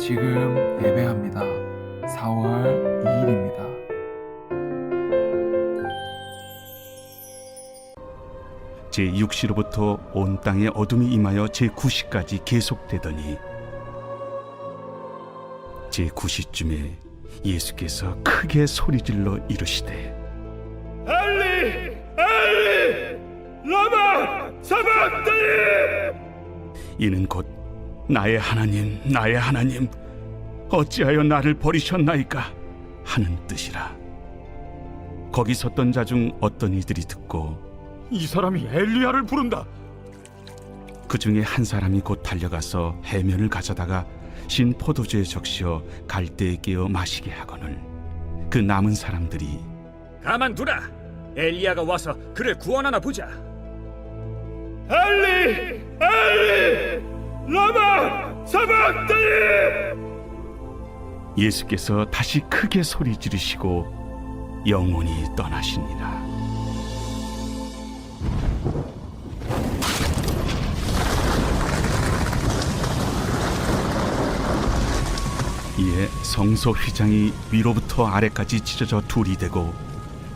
지금 예배합니다. 4월 2일입니다. 제6시로부터 온 땅에 어둠이 임하여 제9시까지 계속되더니 제9시쯤에 예수께서 크게 소리질러 이르시되 엘리 엘리 라마 사박다니. 이는 곧 나의 하나님 나의 하나님 어찌하여 나를 버리셨나이까 하는 뜻이라. 거기 섰던 자 중 어떤 이들이 듣고 이 사람이 엘리야를 부른다. 그 중에 한 사람이 곧 달려가서 해면을 가져다가 신 포도주에 적시어 갈대에 끼어 마시게 하거늘 그 남은 사람들이 가만두라. 엘리야가 와서 그를 구원하나 보자. 엘리 엘리 라마 사박다니. 예수께서 다시 크게 소리 지르시고 영원히 떠나시니라. 이에 성소 휘장이 위로부터 아래까지 찢어져 둘이 되고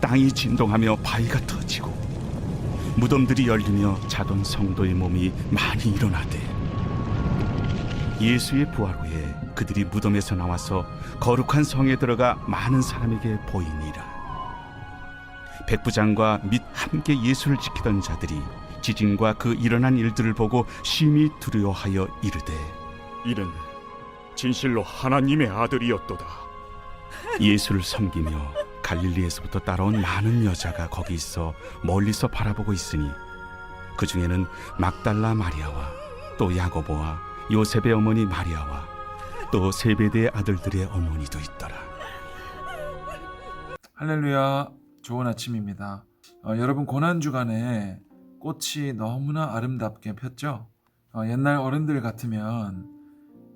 땅이 진동하며 바위가 터지고 무덤들이 열리며 자던 성도의 몸이 많이 일어나되 예수의 부활 후에 그들이 무덤에서 나와서 거룩한 성에 들어가 많은 사람에게 보이니라. 백부장과 및 함께 예수를 지키던 자들이 지진과 그 일어난 일들을 보고 심히 두려워하여 이르되 이는 진실로 하나님의 아들이었도다. 예수를 섬기며 갈릴리에서부터 따라온 많은 여자가 거기 있어 멀리서 바라보고 있으니 그 중에는 막달라 마리아와 또 야고보와 요셉의 어머니 마리아와 또 세베대의 아들들의 어머니도 있더라. 할렐루야, 좋은 아침입니다. 여러분, 고난주간에 꽃이 너무나 아름답게 폈죠? 옛날 어른들 같으면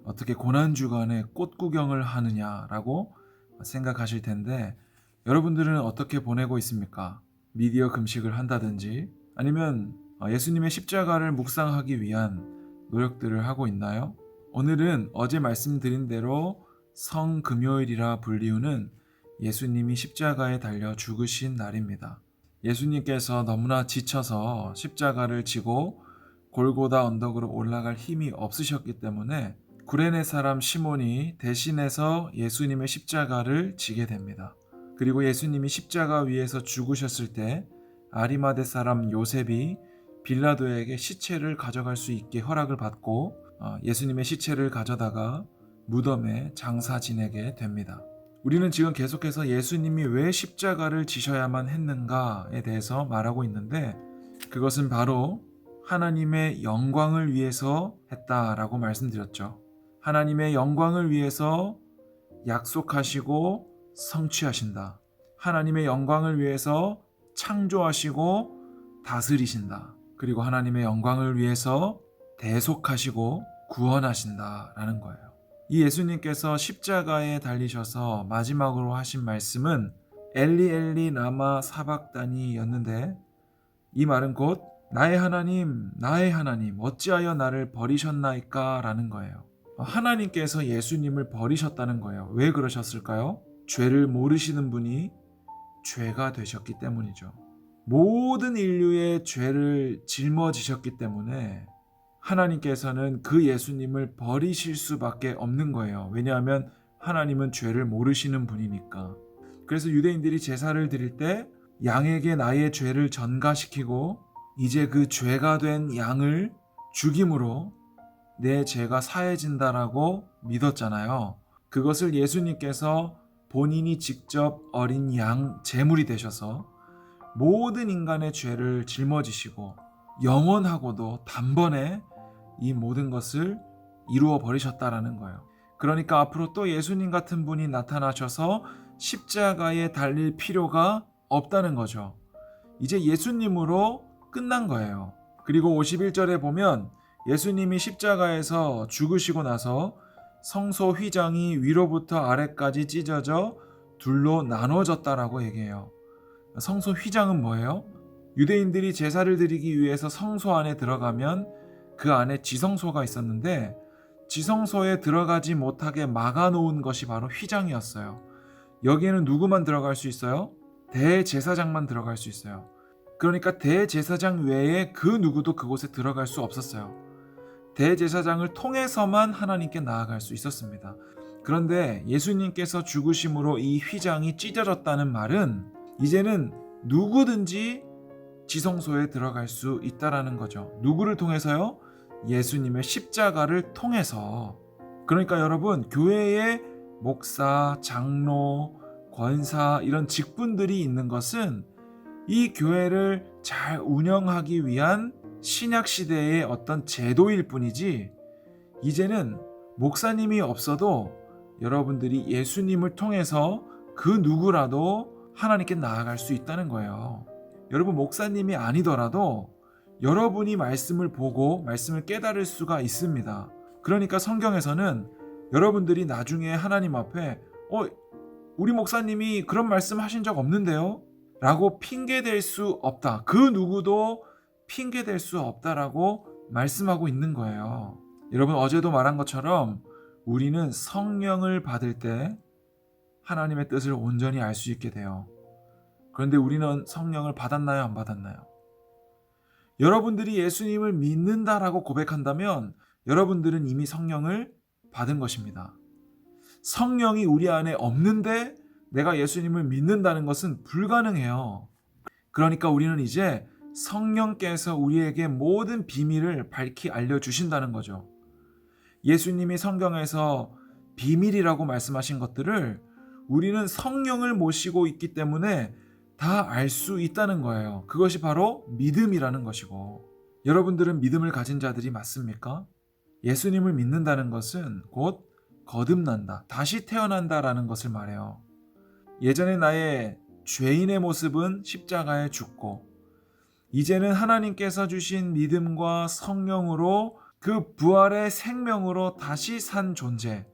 어떻게 고난주간에 꽃 구경을 하느냐라고 생각하실 텐데 여러분들은 어떻게 보내고 있습니까? 미디어 금식을 한다든지 아니면 예수님의 십자가를 묵상하기 위한 노력들을 하고 있나요? 오늘은 어제 말씀드린 대로 성금요일이라 불리우는 예수님이 십자가에 달려 죽으신 날입니다. 예수님께서 너무나 지쳐서 십자가를 지고 골고다 언덕으로 올라갈 힘이 없으셨기 때문에 구레네 사람 시몬이 대신해서 예수님의 십자가를 지게 됩니다. 그리고 예수님이 십자가 위에서 죽으셨을 때 아리마대 사람 요셉이 빌라도에게 시체를 가져갈 수 있게 허락을 받고 예수님의 시체를 가져다가 무덤에 장사 지내게 됩니다. 우리는 지금 계속해서 예수님이 왜 십자가를 지셔야만 했는가에 대해서 말하고 있는데 그것은 바로 하나님의 영광을 위해서 했다라고 말씀드렸죠. 하나님의 영광을 위해서 약속하시고 성취하신다. 하나님의 영광을 위해서 창조하시고 다스리신다. 그리고 하나님의 영광을 위해서 대속하시고 구원하신다라는 거예요. 이 예수님께서 십자가에 달리셔서 마지막으로 하신 말씀은 엘리 엘리 라마 사박다니였는데 이 말은 곧 나의 하나님 어찌하여 나를 버리셨나이까 라는 거예요. 하나님께서 예수님을 버리셨다는 거예요. 왜 그러셨을까요? 죄를 모르시는 분이 죄가 되셨기 때문이죠. 모든 인류의 죄를 짊어지셨기 때문에 하나님께서는 그 예수님을 버리실 수밖에 없는 거예요. 왜냐하면 하나님은 죄를 모르시는 분이니까. 그래서 유대인들이 제사를 드릴 때 양에게 나의 죄를 전가시키고 이제 그 죄가 된 양을 죽임으로 내 죄가 사해진다라고 믿었잖아요. 그것을 예수님께서 본인이 직접 어린 양 제물이 되셔서 모든 인간의 죄를 짊어지시고 영원하고도 단번에 이 모든 것을 이루어 버리셨다라는 거예요. 그러니까 앞으로 또 예수님 같은 분이 나타나셔서 십자가에 달릴 필요가 없다는 거죠. 이제 예수님으로 끝난 거예요. 그리고 51절에 보면 예수님이 십자가에서 죽으시고 나서 성소 휘장이 위로부터 아래까지 찢어져 둘로 나눠졌다라고 얘기해요. 성소 휘장은 뭐예요? 유대인들이 제사를 드리기 위해서 성소 안에 들어가면 그 안에 지성소가 있었는데 지성소에 들어가지 못하게 막아놓은 것이 바로 휘장이었어요. 여기에는 누구만 들어갈 수 있어요? 대제사장만 들어갈 수 있어요. 그러니까 대제사장 외에 그 누구도 그곳에 들어갈 수 없었어요. 대제사장을 통해서만 하나님께 나아갈 수 있었습니다. 그런데 예수님께서 죽으심으로 이 휘장이 찢어졌다는 말은 이제는 누구든지 지성소에 들어갈 수 있다라는 거죠. 누구를 통해서요? 예수님의 십자가를 통해서. 그러니까 여러분, 교회에 목사, 장로, 권사 이런 직분들이 있는 것은 이 교회를 잘 운영하기 위한 신약 시대의 어떤 제도일 뿐이지, 이제는 목사님이 없어도 여러분들이 예수님을 통해서 그 누구라도 하나님께 나아갈 수 있다는 거예요. 여러분, 목사님이 아니더라도 여러분이 말씀을 보고 말씀을 깨달을 수가 있습니다. 그러니까 성경에서는 여러분들이 나중에 하나님 앞에 우리 목사님이 그런 말씀 하신 적 없는데요? 라고 핑계댈 수 없다. 그 누구도 핑계댈 수 없다라고 말씀하고 있는 거예요. 여러분, 어제도 말한 것처럼 우리는 성령을 받을 때 하나님의 뜻을 온전히 알 수 있게 돼요. 그런데 우리는 성령을 받았나요? 안 받았나요? 여러분들이 예수님을 믿는다라고 고백한다면 여러분들은 이미 성령을 받은 것입니다. 성령이 우리 안에 없는데 내가 예수님을 믿는다는 것은 불가능해요. 그러니까 우리는 이제 성령께서 우리에게 모든 비밀을 밝히 알려주신다는 거죠. 예수님이 성경에서 비밀이라고 말씀하신 것들을 우리는 성령을 모시고 있기 때문에 다 알 수 있다는 거예요. 그것이 바로 믿음이라는 것이고, 여러분들은 믿음을 가진 자들이 맞습니까? 예수님을 믿는다는 것은 곧 거듭난다, 다시 태어난다라는 것을 말해요. 예전에 나의 죄인의 모습은 십자가에 죽고 이제는 하나님께서 주신 믿음과 성령으로 그 부활의 생명으로 다시 산 존재,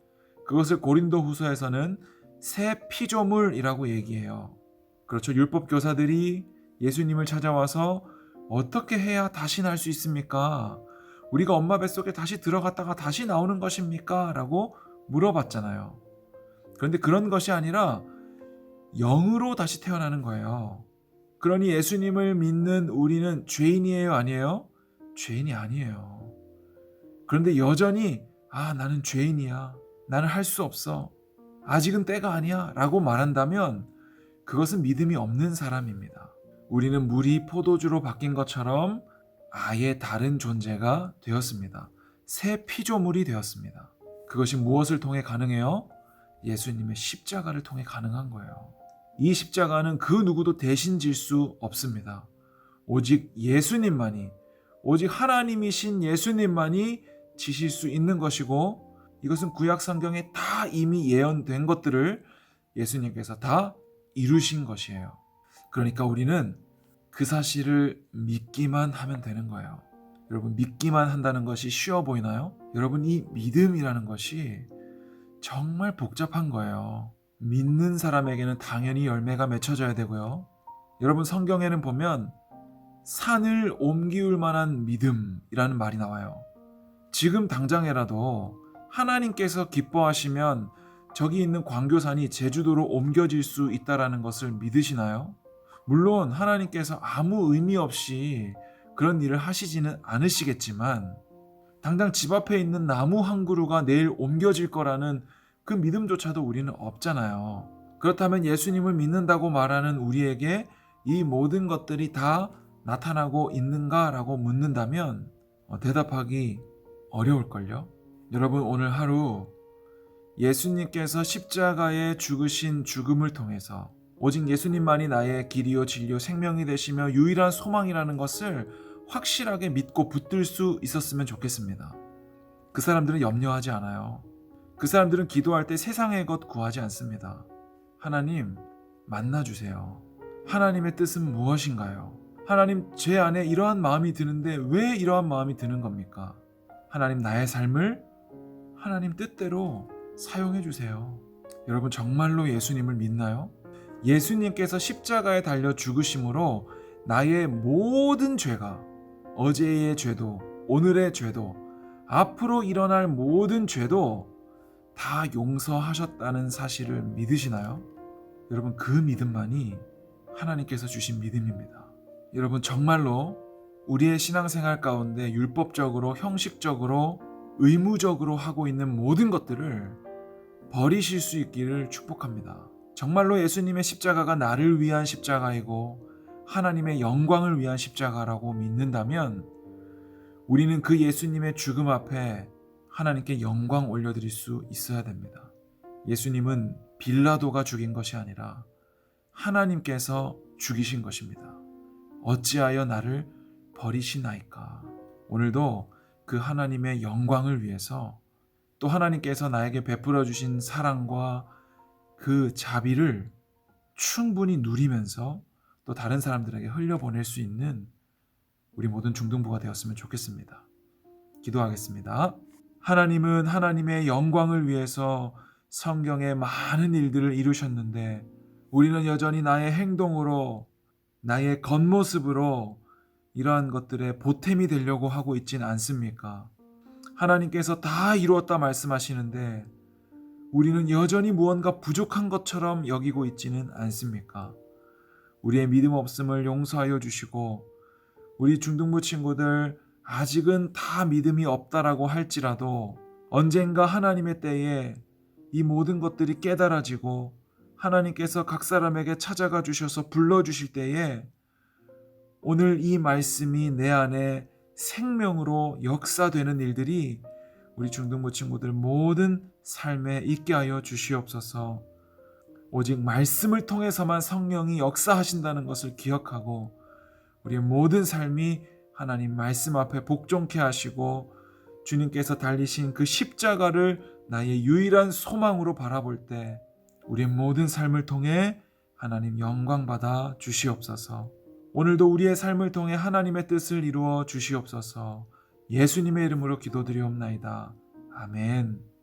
그것을 고린도후서에서는 새 피조물이라고 얘기해요. 그렇죠. 율법 교사들이 예수님을 찾아와서 어떻게 해야 다시 날 수 있습니까? 우리가 엄마 뱃속에 다시 들어갔다가 다시 나오는 것입니까? 라고 물어봤잖아요. 그런데 그런 것이 아니라 영으로 다시 태어나는 거예요. 그러니 예수님을 믿는 우리는 죄인이에요, 아니에요? 죄인이 아니에요. 그런데 여전히 나는 죄인이야, 나는 할 수 없어, 아직은 때가 아니야 라고 말한다면 그것은 믿음이 없는 사람입니다. 우리는 물이 포도주로 바뀐 것처럼 아예 다른 존재가 되었습니다. 새 피조물이 되었습니다. 그것이 무엇을 통해 가능해요? 예수님의 십자가를 통해 가능한 거예요. 이 십자가는 그 누구도 대신 질 수 없습니다. 오직 예수님만이, 오직 하나님이신 예수님만이 지실 수 있는 것이고, 이것은 구약 성경에 다 이미 예언된 것들을 예수님께서 다 이루신 것이에요. 그러니까 우리는 그 사실을 믿기만 하면 되는 거예요. 여러분, 믿기만 한다는 것이 쉬워 보이나요? 여러분, 이 믿음이라는 것이 정말 복잡한 거예요. 믿는 사람에게는 당연히 열매가 맺혀져야 되고요. 여러분, 성경에는 보면 산을 옮기울 만한 믿음이라는 말이 나와요. 지금 당장에라도 하나님께서 기뻐하시면 저기 있는 광교산이 제주도로 옮겨질 수 있다는 것을 믿으시나요? 물론 하나님께서 아무 의미 없이 그런 일을 하시지는 않으시겠지만, 당장 집 앞에 있는 나무 한 그루가 내일 옮겨질 거라는 그 믿음조차도 우리는 없잖아요. 그렇다면 예수님을 믿는다고 말하는 우리에게 이 모든 것들이 다 나타나고 있는가라고 묻는다면 대답하기 어려울걸요. 여러분, 오늘 하루 예수님께서 십자가에 죽으신 죽음을 통해서 오직 예수님만이 나의 길이요 진리요 생명이 되시며 유일한 소망이라는 것을 확실하게 믿고 붙들 수 있었으면 좋겠습니다. 그 사람들은 염려하지 않아요. 그 사람들은 기도할 때 세상의 것 구하지 않습니다. 하나님, 만나주세요. 하나님의 뜻은 무엇인가요? 하나님, 제 안에 이러한 마음이 드는데 왜 이러한 마음이 드는 겁니까? 하나님, 나의 삶을 하나님 뜻대로 사용해 주세요. 여러분, 정말로 예수님을 믿나요? 예수님께서 십자가에 달려 죽으심으로 나의 모든 죄가, 어제의 죄도 오늘의 죄도 앞으로 일어날 모든 죄도 다 용서하셨다는 사실을 믿으시나요? 여러분, 그 믿음만이 하나님께서 주신 믿음입니다. 여러분, 정말로 우리의 신앙생활 가운데 율법적으로, 형식적으로, 의무적으로 하고 있는 모든 것들을 버리실 수 있기를 축복합니다. 정말로 예수님의 십자가가 나를 위한 십자가이고 하나님의 영광을 위한 십자가라고 믿는다면 우리는 그 예수님의 죽음 앞에 하나님께 영광 올려드릴 수 있어야 됩니다. 예수님은 빌라도가 죽인 것이 아니라 하나님께서 죽이신 것입니다. 어찌하여 나를 버리시나이까. 오늘도 그 하나님의 영광을 위해서 또 하나님께서 나에게 베풀어 주신 사랑과 그 자비를 충분히 누리면서 또 다른 사람들에게 흘려보낼 수 있는 우리 모든 중등부가 되었으면 좋겠습니다. 기도하겠습니다. 하나님은 하나님의 영광을 위해서 성경에 많은 일들을 이루셨는데 우리는 여전히 나의 행동으로, 나의 겉모습으로 이러한 것들의 보탬이 되려고 하고 있진 않습니까? 하나님께서 다 이루었다 말씀하시는데 우리는 여전히 무언가 부족한 것처럼 여기고 있지는 않습니까? 우리의 믿음 없음을 용서하여 주시고 우리 중등부 친구들 아직은 다 믿음이 없다라고 할지라도 언젠가 하나님의 때에 이 모든 것들이 깨달아지고 하나님께서 각 사람에게 찾아가 주셔서 불러주실 때에 오늘 이 말씀이 내 안에 생명으로 역사되는 일들이 우리 중등부 친구들 모든 삶에 있게 하여 주시옵소서. 오직 말씀을 통해서만 성령이 역사하신다는 것을 기억하고 우리의 모든 삶이 하나님 말씀 앞에 복종케 하시고 주님께서 달리신 그 십자가를 나의 유일한 소망으로 바라볼 때 우리의 모든 삶을 통해 하나님 영광 받아 주시옵소서. 오늘도 우리의 삶을 통해 하나님의 뜻을 이루어 주시옵소서. 예수님의 이름으로 기도드리옵나이다. 아멘.